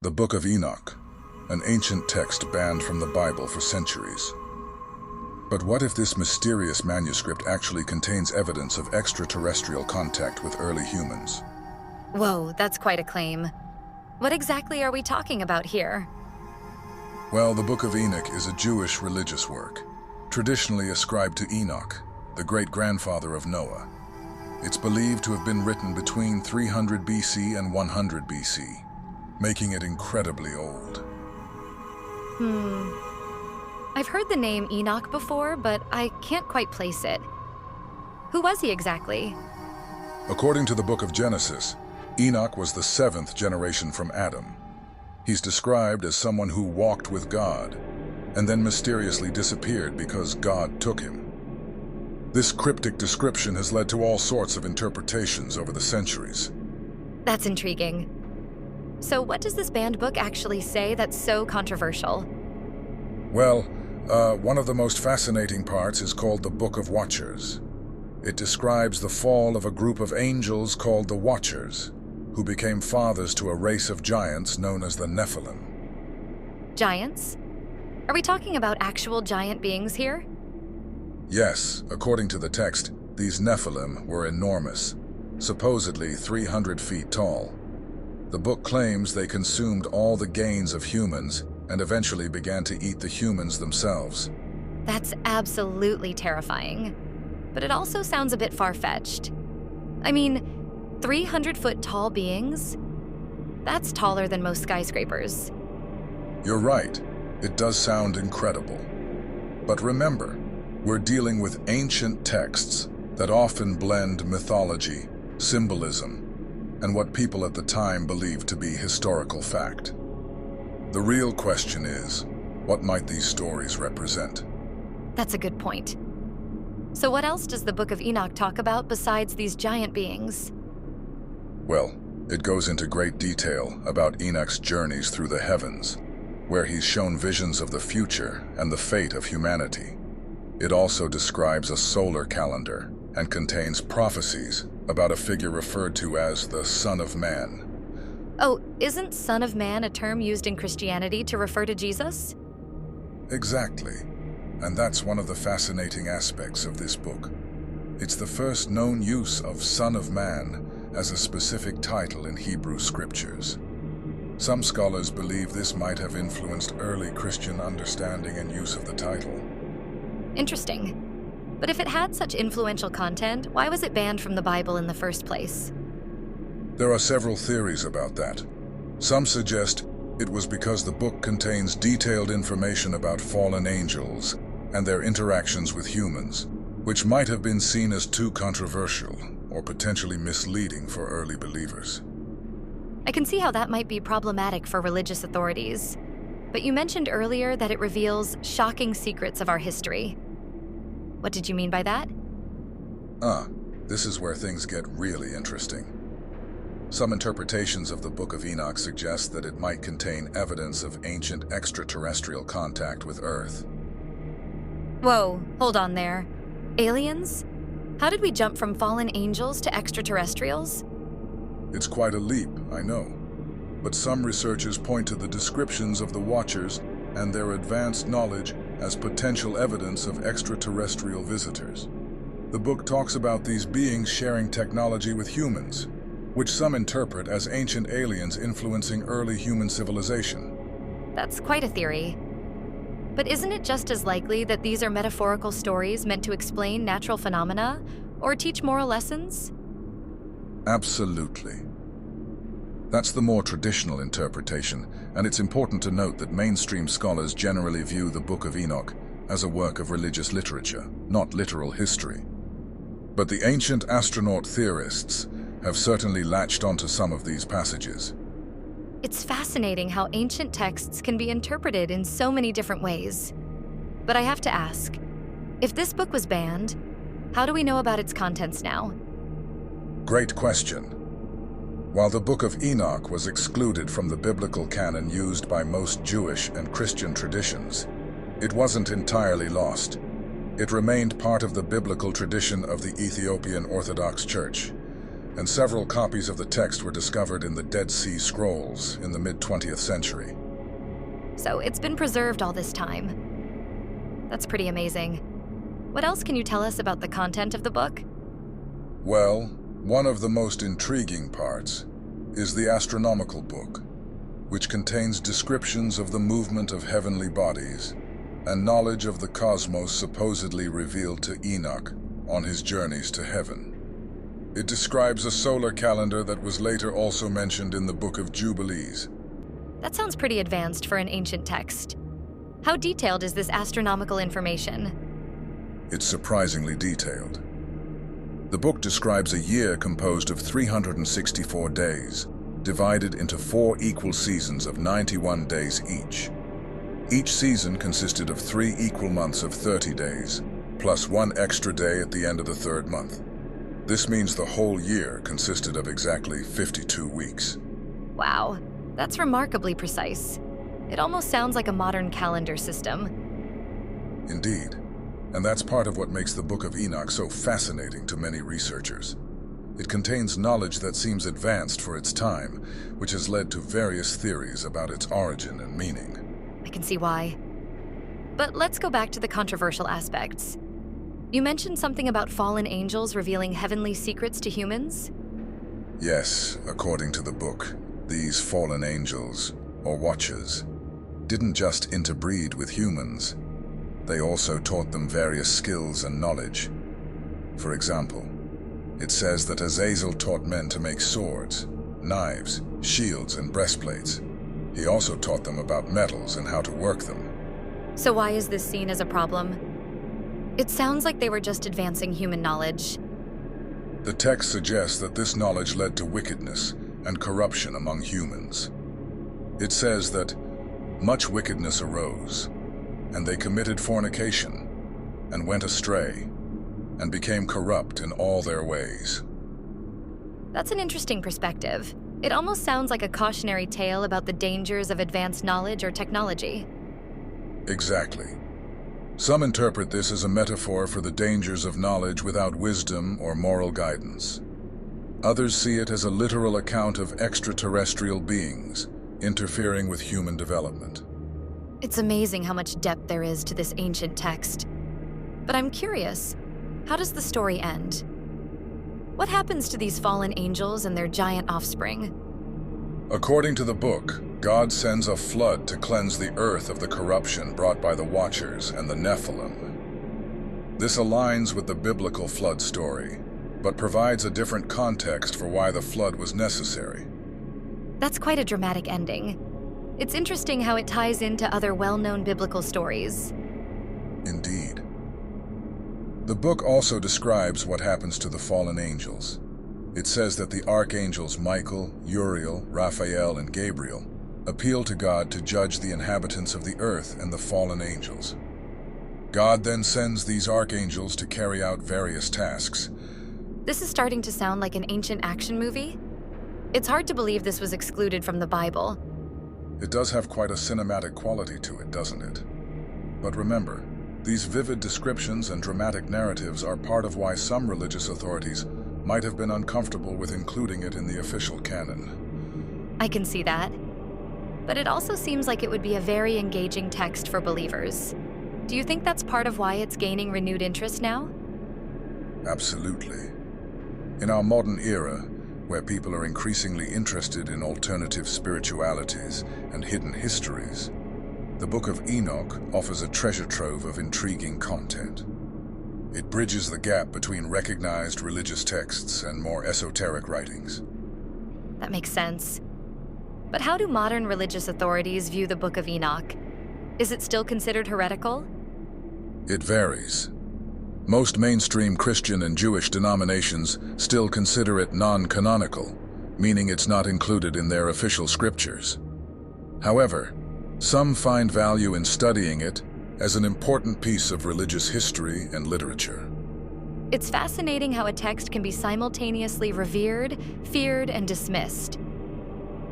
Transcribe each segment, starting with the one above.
The Book of Enoch, an ancient text banned from the Bible for centuries. But what if this mysterious manuscript actually contains evidence of extraterrestrial contact with early humans? Whoa, that's quite a claim. What exactly are we talking about here? Well, the Book of Enoch is a Jewish religious work, traditionally ascribed to Enoch, the great-grandfather of Noah. It's believed to have been written between 300 BC and 100 BC, making it incredibly old. I've heard the name Enoch before, but I can't quite place it. Who was he exactly? According to the Book of Genesis, Enoch was the seventh generation from Adam. He's described as someone who walked with God and then mysteriously disappeared because God took him. This cryptic description has led to all sorts of interpretations over the centuries. That's intriguing. So what does this banned book actually say that's so controversial? Well, one of the most fascinating parts is called the Book of Watchers. It describes the fall of a group of angels called the Watchers, who became fathers to a race of giants known as the Nephilim. Giants? Are we talking about actual giant beings here? Yes, according to the text, these Nephilim were enormous, supposedly 300 feet tall. The book claims they consumed all the gains of humans and eventually began to eat the humans themselves. That's absolutely terrifying. But it also sounds a bit far-fetched. I mean, 300-foot tall beings? That's taller than most skyscrapers. You're right. It does sound incredible. But remember, we're dealing with ancient texts that often blend mythology, symbolism, and what people at the time believed to be historical fact. The real question is, what might these stories represent? That's a good point. So what else does the Book of Enoch talk about besides these giant beings? Well, it goes into great detail about Enoch's journeys through the heavens, where he's shown visions of the future and the fate of humanity. It also describes a solar calendar and contains prophecies about a figure referred to as the Son of Man. Oh, isn't Son of Man a term used in Christianity to refer to Jesus? Exactly. And that's one of the fascinating aspects of this book. It's the first known use of Son of Man as a specific title in Hebrew scriptures. Some scholars believe this might have influenced early Christian understanding and use of the title. Interesting. But if it had such influential content, why was it banned from the Bible in the first place? There are several theories about that. Some suggest it was because the book contains detailed information about fallen angels and their interactions with humans, which might have been seen as too controversial or potentially misleading for early believers. I can see how that might be problematic for religious authorities. But you mentioned earlier that it reveals shocking secrets of our history. What did you mean by that? This is where things get really interesting. Some interpretations of the Book of Enoch suggest that it might contain evidence of ancient extraterrestrial contact with Earth. Whoa, hold on there. Aliens? How did we jump from fallen angels to extraterrestrials? It's quite a leap, I know. But some researchers point to the descriptions of the Watchers and their advanced knowledge as potential evidence of extraterrestrial visitors. The book talks about these beings sharing technology with humans, which some interpret as ancient aliens influencing early human civilization. That's quite a theory. But isn't it just as likely that these are metaphorical stories meant to explain natural phenomena or teach moral lessons? Absolutely. That's the more traditional interpretation, and it's important to note that mainstream scholars generally view the Book of Enoch as a work of religious literature, not literal history. But the ancient astronaut theorists have certainly latched onto some of these passages. It's fascinating how ancient texts can be interpreted in so many different ways. But I have to ask, if this book was banned, how do we know about its contents now? Great question. While the Book of Enoch was excluded from the biblical canon used by most Jewish and Christian traditions, it wasn't entirely lost. It remained part of the biblical tradition of the Ethiopian Orthodox Church. and several copies of the text were discovered in the Dead Sea Scrolls in the mid-20th century. So it's been preserved all this time. That's pretty amazing. What else can you tell us about the content of the book? Well, one of the most intriguing parts is the astronomical book, which contains descriptions of the movement of heavenly bodies and knowledge of the cosmos supposedly revealed to Enoch on his journeys to heaven. It describes a solar calendar that was later also mentioned in the Book of Jubilees. That sounds pretty advanced for an ancient text. How detailed is this astronomical information? It's surprisingly detailed. The book describes a year composed of 364 days, divided into 4 equal seasons of 91 days each. Each season consisted of 3 equal months of 30 days, plus 1 extra day at the end of the 3rd month. This means the whole year consisted of exactly 52 weeks. Wow, that's remarkably precise. It almost sounds like a modern calendar system. Indeed, and that's part of what makes the Book of Enoch so fascinating to many researchers. It contains knowledge that seems advanced for its time, which has led to various theories about its origin and meaning. I can see why. But let's go back to the controversial aspects. You mentioned something about fallen angels revealing heavenly secrets to humans? Yes, according to the book, these fallen angels, or watchers, didn't just interbreed with humans. They also taught them various skills and knowledge. For example, it says that Azazel taught men to make swords, knives, shields, and breastplates. He also taught them about metals and how to work them. So why is this seen as a problem? It sounds like they were just advancing human knowledge. The text suggests that this knowledge led to wickedness and corruption among humans. It says that much wickedness arose, and they committed fornication, and went astray, and became corrupt in all their ways. That's an interesting perspective. It almost sounds like a cautionary tale about the dangers of advanced knowledge or technology. Exactly. Some interpret this as a metaphor for the dangers of knowledge without wisdom or moral guidance. Others see it as a literal account of extraterrestrial beings interfering with human development. It's amazing how much depth there is to this ancient text. But I'm curious, how does the story end? What happens to these fallen angels and their giant offspring? According to the book, God sends a flood to cleanse the earth of the corruption brought by the Watchers and the Nephilim. This aligns with the biblical flood story, but provides a different context for why the flood was necessary. That's quite a dramatic ending. It's interesting how it ties into other well-known biblical stories. Indeed. The book also describes what happens to the fallen angels. It says that the archangels Michael, Uriel, Raphael, and Gabriel appeal to God to judge the inhabitants of the earth and the fallen angels. God then sends these archangels to carry out various tasks. This is starting to sound like an ancient action movie. It's hard to believe this was excluded from the Bible. It does have quite a cinematic quality to it, doesn't it? But remember, these vivid descriptions and dramatic narratives are part of why some religious authorities might have been uncomfortable with including it in the official canon. I can see that. But it also seems like it would be a very engaging text for believers. Do you think that's part of why it's gaining renewed interest now? Absolutely. In our modern era, where people are increasingly interested in alternative spiritualities and hidden histories, the Book of Enoch offers a treasure trove of intriguing content. It bridges the gap between recognized religious texts and more esoteric writings. That makes sense. But how do modern religious authorities view the Book of Enoch? Is it still considered heretical? It varies. Most mainstream Christian and Jewish denominations still consider it non-canonical, meaning it's not included in their official scriptures. However, some find value in studying it as an important piece of religious history and literature. It's fascinating how a text can be simultaneously revered, feared, and dismissed.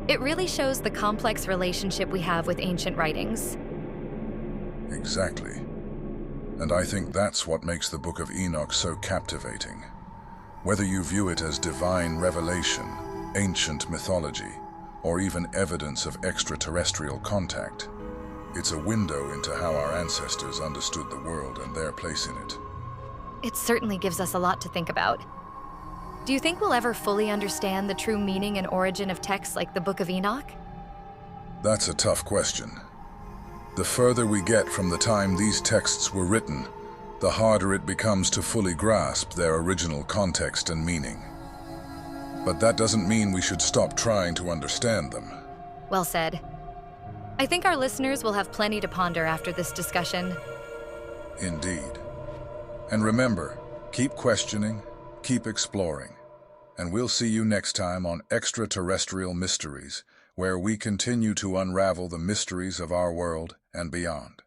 It really shows the complex relationship we have with ancient writings. Exactly. And I think that's what makes the Book of Enoch so captivating. Whether you view it as divine revelation, ancient mythology, or even evidence of extraterrestrial contact, it's a window into how our ancestors understood the world and their place in it. It certainly gives us a lot to think about. Do you think we'll ever fully understand the true meaning and origin of texts like the Book of Enoch? That's a tough question. The further we get from the time these texts were written, the harder it becomes to fully grasp their original context and meaning. But that doesn't mean we should stop trying to understand them. Well said. I think our listeners will have plenty to ponder after this discussion. Indeed. And remember, keep questioning, keep exploring, and we'll see you next time on Extraterrestrial Mysteries, where we continue to unravel the mysteries of our world and beyond.